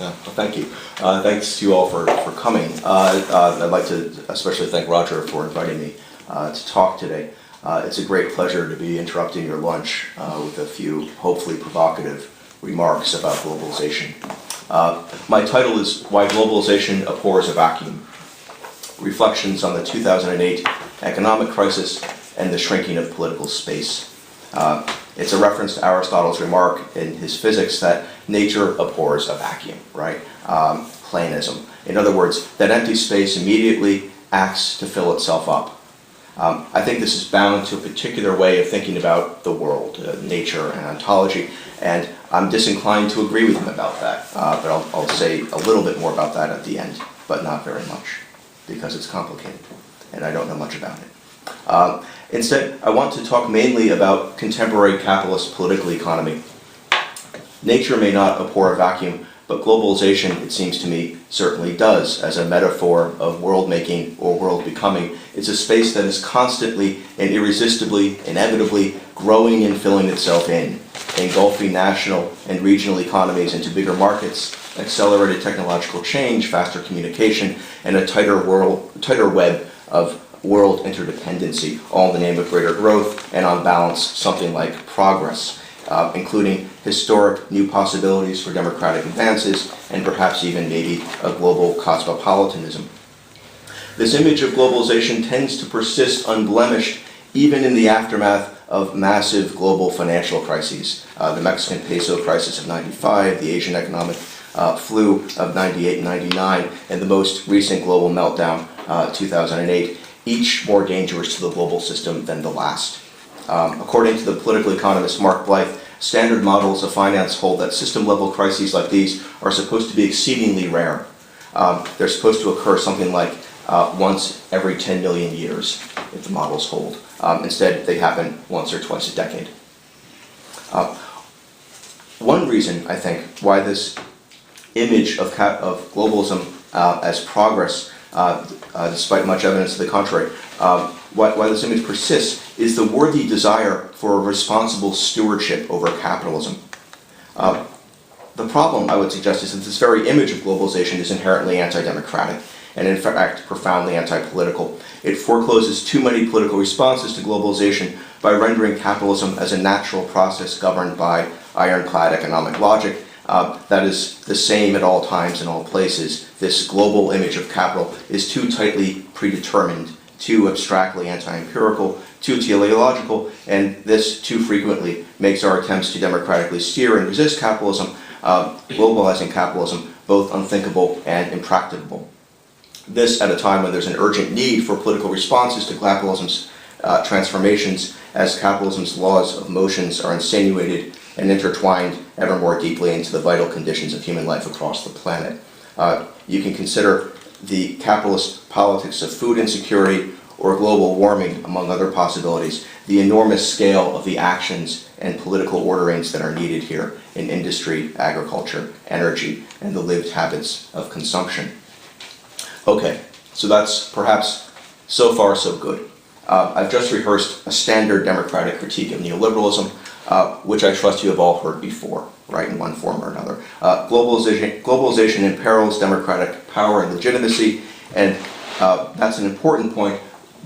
Yeah, well, thank you. Thanks to you all for coming. I'd like to especially thank Roger for inviting me to talk today. It's a great pleasure to be interrupting your lunch with a few hopefully provocative remarks about globalization. My title is Why Globalization Abhors a Vacuum: Reflections on the 2008 Economic Crisis and the Shrinking of Political Space. It's a reference to Aristotle's remark in his Physics that nature abhors a vacuum, right? Plainism. In other words, that empty space immediately acts to fill itself up. I think this is bound to a particular way of thinking about the world, nature and ontology, and I'm disinclined to agree with him about that. But I'll say a little bit more about that at the end, but not very much, because it's complicated, and I don't know much about it. Instead, I want to talk mainly about contemporary capitalist political economy. Nature may not abhor a vacuum, but globalization, it seems to me, certainly does, as a metaphor of world-making or world-becoming. It's a space that is constantly and irresistibly, inevitably growing and filling itself in, engulfing national and regional economies into bigger markets, accelerated technological change, faster communication, and a tighter web of world interdependency, all in the name of greater growth and, on balance, something like progress, including historic new possibilities for democratic advances and perhaps even maybe a global cosmopolitanism. This image of globalization tends to persist unblemished even in the aftermath of massive global financial crises. The Mexican peso crisis of '95, the Asian economic flu of '98 and '99, and the most recent global meltdown, 2008, each more dangerous to the global system than the last. According to the political economist Mark Blyth, standard models of finance hold that system-level crises like these are supposed to be exceedingly rare. They're supposed to occur something like once every 10 million years, if the models hold. Instead, they happen once or twice a decade. One reason, I think, why this image of globalism as progress, despite much evidence to the contrary, why this image persists is the worthy desire for a responsible stewardship over capitalism. The problem, I would suggest, is that this very image of globalization is inherently anti-democratic and, in fact, profoundly anti-political. It forecloses too many political responses to globalization by rendering capitalism as a natural process governed by ironclad economic logic that is the same at all times and all places. This global image of capital is too tightly predetermined, too abstractly anti-empirical, too teleological, and this too frequently makes our attempts to democratically steer and resist capitalism, globalizing capitalism, both unthinkable and impracticable. This at a time when there's an urgent need for political responses to capitalism's transformations, as capitalism's laws of motions are insinuated and intertwined ever more deeply into the vital conditions of human life across the planet. You can consider the capitalist politics of food insecurity or global warming, among other possibilities, the enormous scale of the actions and political orderings that are needed here in industry, agriculture, energy, and the lived habits of consumption. Okay, so that's perhaps so far so good. I've just rehearsed a standard democratic critique of neoliberalism, which I trust you have all heard before, right, in one form or another. Globalization imperils democratic power and legitimacy, and that's an important point,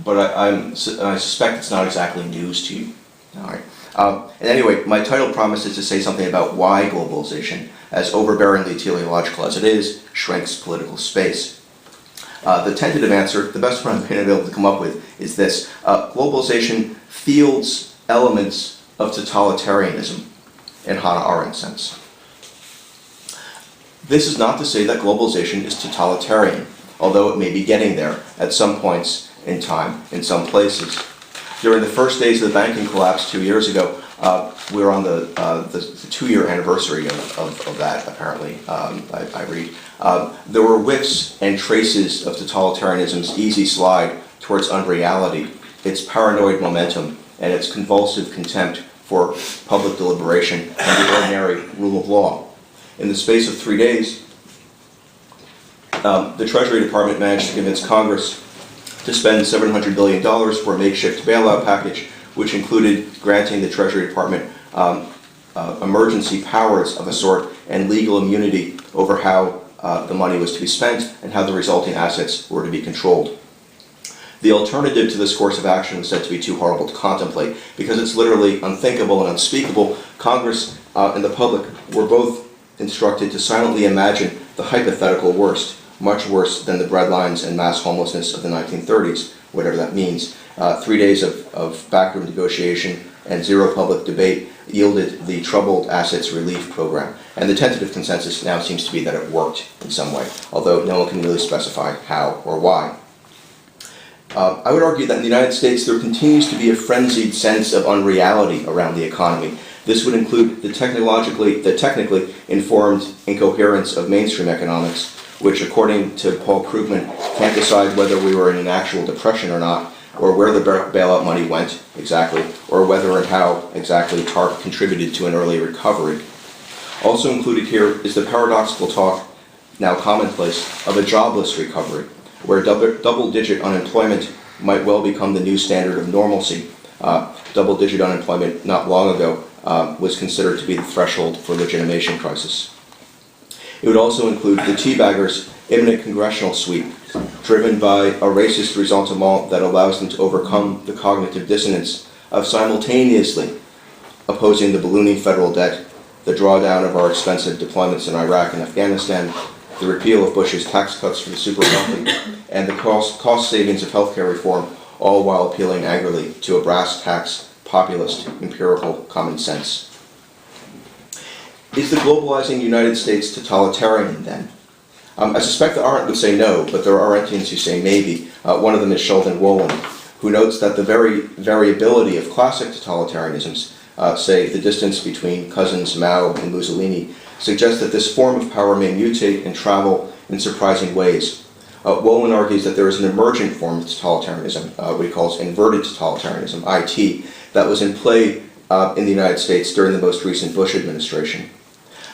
but I suspect it's not exactly news to you. All right. And anyway, my title promises to say something about why globalization, as overbearingly teleological as it is, shrinks political space. The tentative answer, the best one I've been able to come up with, is this. Globalization fields elements of totalitarianism in Hannah Arendt's sense. This is not to say that globalization is totalitarian, although it may be getting there at some points in time, in some places. During the first days of the banking collapse 2 years ago, we were on the 2-year anniversary of that, apparently, I read. There were whiffs and traces of totalitarianism's easy slide towards unreality, its paranoid momentum, and its convulsive contempt for public deliberation and the ordinary rule of law. In the space of 3 days, the Treasury Department managed to convince Congress to spend $700 billion for a makeshift bailout package, which included granting the Treasury Department emergency powers of a sort and legal immunity over how the money was to be spent and how the resulting assets were to be controlled. The alternative to this course of action was said to be too horrible to contemplate. Because it's literally unthinkable and unspeakable, Congress and the public were both instructed to silently imagine the hypothetical worst, much worse than the breadlines and mass homelessness of the 1930s, whatever that means. 3 days of backroom negotiation and zero public debate yielded the Troubled Assets Relief Program. And the tentative consensus now seems to be that it worked in some way, although no one can really specify how or why. I would argue that in the United States there continues to be a frenzied sense of unreality around the economy. This would include the technically informed incoherence of mainstream economics, which, according to Paul Krugman, can't decide whether we were in an actual depression or not, or where the bailout money went exactly, or whether and how exactly TARP contributed to an early recovery. Also included here is the paradoxical talk, now commonplace, of a jobless recovery, where double-digit unemployment might well become the new standard of normalcy. Double-digit unemployment not long ago was considered to be the threshold for legitimation crisis. It would also include the teabaggers' imminent congressional sweep, driven by a racist ressentiment that allows them to overcome the cognitive dissonance of simultaneously opposing the ballooning federal debt, the drawdown of our expensive deployments in Iraq and Afghanistan, the repeal of Bush's tax cuts for the super wealthy, and the cost savings of healthcare reform, all while appealing angrily to a brass tacks, populist, empirical common sense. Is the globalizing United States totalitarian then? I suspect that Arendt would say no, but there are Arendtians who say maybe. One of them is Sheldon Wolin, who notes that the very variability of classic totalitarianisms, say the distance between cousins Mao and Mussolini, suggests that this form of power may mutate and travel in surprising ways. Wolin argues that there is an emergent form of totalitarianism, what he calls inverted totalitarianism, IT, that was in play in the United States during the most recent Bush administration.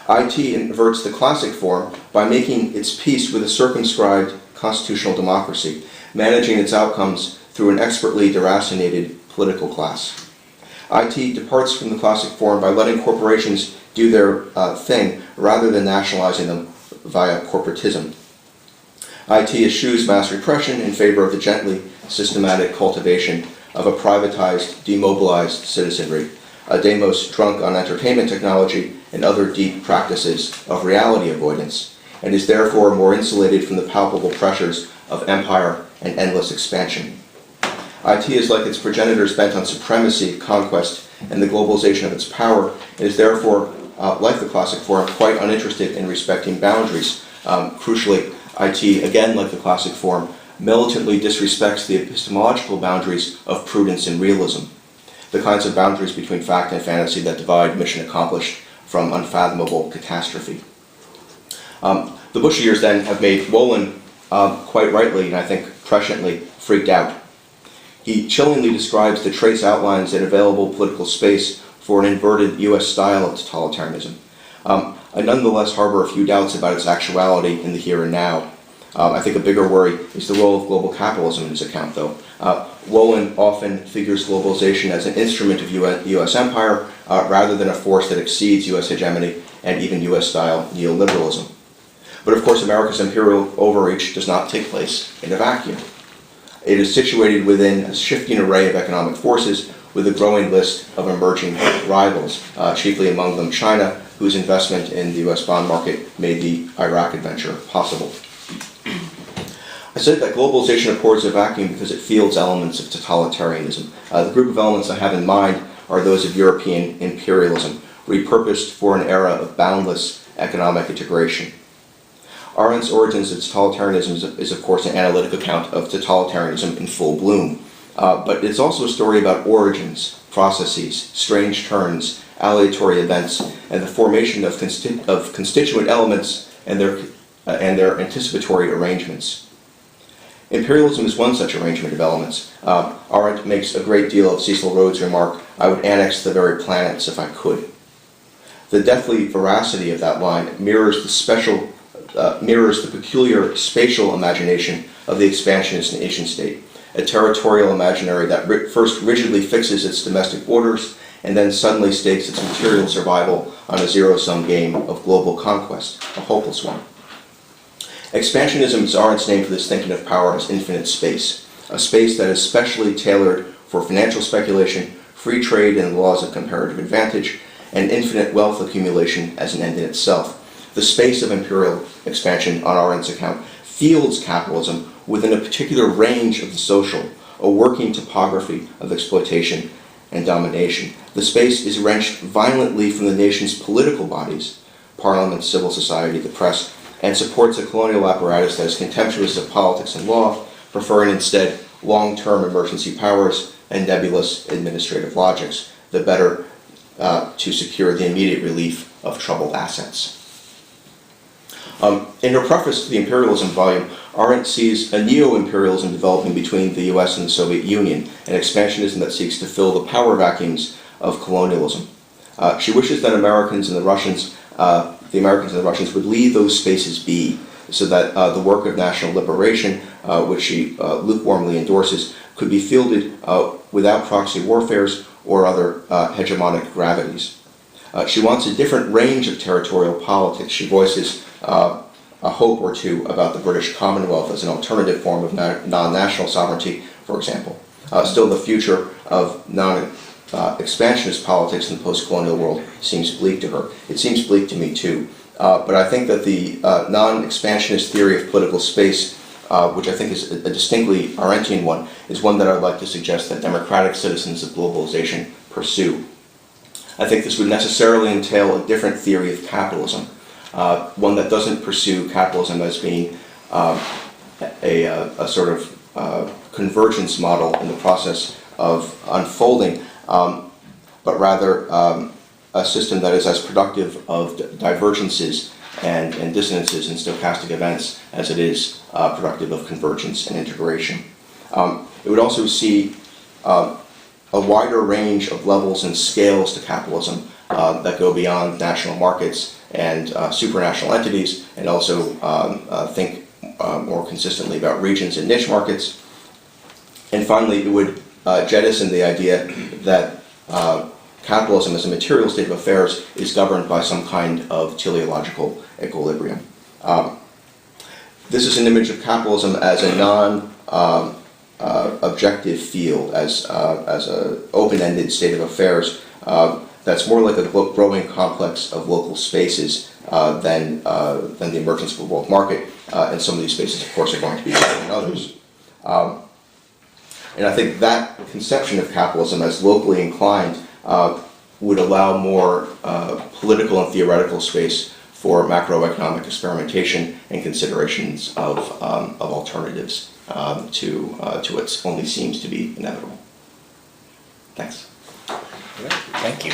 IT inverts the classic form by making its peace with a circumscribed constitutional democracy, managing its outcomes through an expertly deracinated political class. IT departs from the classic form by letting corporations do their thing rather than nationalizing them via corporatism. IT eschews mass repression in favor of the gently systematic cultivation of a privatized, demobilized citizenry, a demos drunk on entertainment technology and other deep practices of reality avoidance, and is therefore more insulated from the palpable pressures of empire and endless expansion. IT is like its progenitors bent on supremacy, conquest, and the globalization of its power, and is therefore, like the classic form, quite uninterested in respecting boundaries. Crucially, IT, again like the classic form, militantly disrespects the epistemological boundaries of prudence and realism, the kinds of boundaries between fact and fantasy that divide mission accomplished from unfathomable catastrophe. The Bush years then have made Wolin, quite rightly, and I think presciently, freaked out. He chillingly describes the trace outlines in available political space for an inverted U.S. style of totalitarianism. I nonetheless harbor a few doubts about its actuality in the here and now. I think a bigger worry is the role of global capitalism in his account, though. Wolin often figures globalization as an instrument of U.S. empire rather than a force that exceeds U.S. hegemony and even U.S.-style neoliberalism. But of course, America's imperial overreach does not take place in a vacuum. It is situated within a shifting array of economic forces with a growing list of emerging rivals, chiefly among them China, whose investment in the U.S. bond market made the Iraq adventure possible. I said that globalization abhors a vacuum because it fields elements of totalitarianism. The group of elements I have in mind are those of European imperialism, repurposed for an era of boundless economic integration. Arendt's Origins of Totalitarianism is of course an analytic account of totalitarianism in full bloom, but it's also a story about origins, processes, strange turns, aleatory events, and the formation of constituent elements and their anticipatory arrangements. Imperialism is one such arrangement of elements. Arendt makes a great deal of Cecil Rhodes' remark, "I would annex the very planets if I could." The deathly veracity of that line mirrors the peculiar spatial imagination of the expansionist nation-state, a territorial imaginary that first rigidly fixes its domestic borders and then suddenly stakes its material survival on a zero-sum game of global conquest, a hopeless one. Expansionism is Arendt's name for this thinking of power as infinite space, a space that is specially tailored for financial speculation, free trade and the laws of comparative advantage, and infinite wealth accumulation as an end in itself. The space of imperial expansion, on Arendt's account, fields capitalism within a particular range of the social, a working topography of exploitation and domination. The space is wrenched violently from the nation's political bodies, parliament, civil society, the press, and supports a colonial apparatus that is contemptuous of politics and law, preferring instead long-term emergency powers and nebulous administrative logics, the better to secure the immediate relief of troubled assets. In her preface to the Imperialism volume, Arendt sees a neo-imperialism developing between the US and the Soviet Union, an expansionism that seeks to fill the power vacuums of colonialism. She wishes that the Americans and the Russians would leave those spaces be, so that the work of national liberation, which she lukewarmly endorses, could be fielded without proxy warfares or other hegemonic gravities. She wants a different range of territorial politics. She voices a hope or two about the British Commonwealth as an alternative form of non-national sovereignty, for example. Still, the future of non-expansionist politics in the post-colonial world seems bleak to her. It seems bleak to me too. But I think that the non-expansionist theory of political space, which I think is a distinctly Arendtian one, is one that I would like to suggest that democratic citizens of globalization pursue. I think this would necessarily entail a different theory of capitalism, one that doesn't pursue capitalism as being a sort of convergence model in the process of unfolding, but rather a system that is as productive of divergences and dissonances and stochastic events as it is productive of convergence and integration. It would also see a wider range of levels and scales to capitalism that go beyond national markets and supranational entities, and also think more consistently about regions and niche markets. And finally, it would jettison the idea that capitalism as a material state of affairs is governed by some kind of teleological equilibrium. This is an image of capitalism as a non-objective field, as an open-ended state of affairs that's more like a growing complex of local spaces than the emergence of a world market. And some of these spaces, of course, are going to be better than others. And I think that conception of capitalism as locally inclined would allow more political and theoretical space for macroeconomic experimentation and considerations of alternatives to what only seems to be inevitable. Thanks. Thank you.